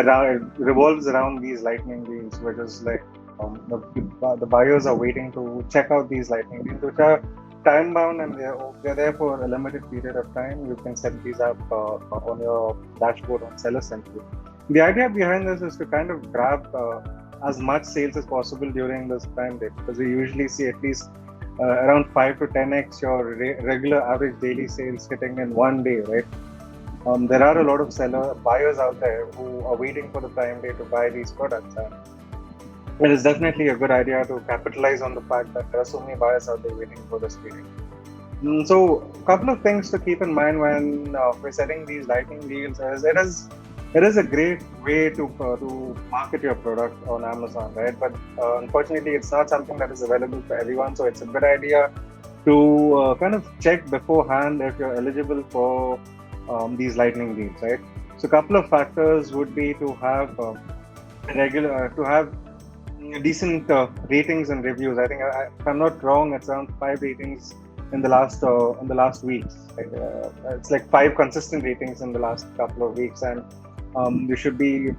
around, it revolves around these lightning deals, which is like the buyers are waiting to check out these lightning deals, which are time bound and they're there for a limited period of time. You can set these up on your dashboard on Seller Central. The idea behind this is to kind of grab as much sales as possible during this time day, because we usually see at least around 5 to 10x your regular average daily sales hitting in one day, right? There are a lot of buyers out there who are waiting for the Prime Day to buy these products, and it is definitely a good idea to capitalize on the fact that there are so many buyers out there waiting for this period. So, a couple of things to keep in mind when we're setting these lightning deals is it is a great way to market your product on Amazon, right? But unfortunately, it's not something that is available for everyone. So it's a good idea to kind of check beforehand if you're eligible for these lightning deals, right? So a couple of factors would be to have to have decent ratings and reviews. I think, if I'm not wrong, it's around 5 ratings in the last weeks. Like, it's like 5 consistent ratings in the last couple of weeks, and you should be.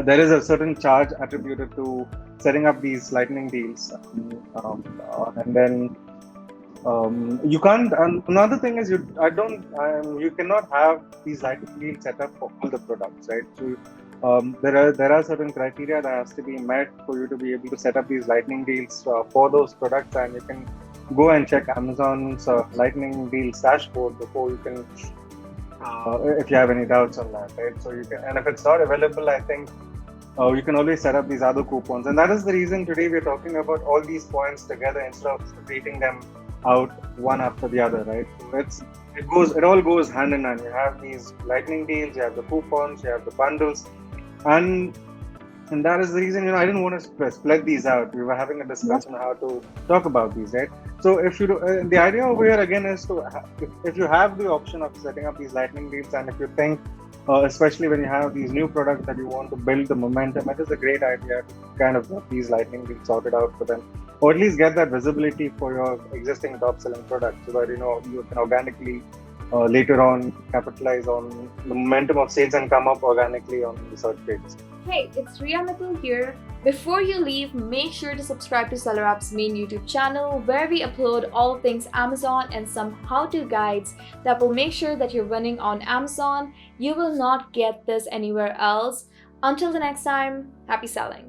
There is a certain charge attributed to setting up these lightning deals, and then you can't. Another thing is you cannot have these lightning deals set up for all the products, right? So there are certain criteria that has to be met for you to be able to set up these lightning deals for those products, and you can go and check Amazon's lightning deals dashboard before you can. If you have any doubts on that, right? So you can, and if it's not available, I think you can always set up these other coupons, and that is the reason today we're talking about all these points together instead of separating them out one after the other, right? So it all goes hand in hand. You have these lightning deals, you have the coupons, you have the bundles, and that is the reason, I didn't want to split these out. We were having a discussion on how to talk about these, right? So if you do, the idea over here again is to if you have the option of setting up these lightning deals, and if you think, especially when you have these new products that you want to build the momentum, it is a great idea to kind of get these lightning deals sorted out for them, or at least get that visibility for your existing top selling products, so that you can organically later on capitalize on the momentum of sales and come up organically on the search pages. Hey, it's Nithin here. Before you leave, make sure to subscribe to Seller App's main YouTube channel, where we upload all things Amazon and some how-to guides that will make sure that you're running on Amazon. You will not get this anywhere else. Until the next time, happy selling.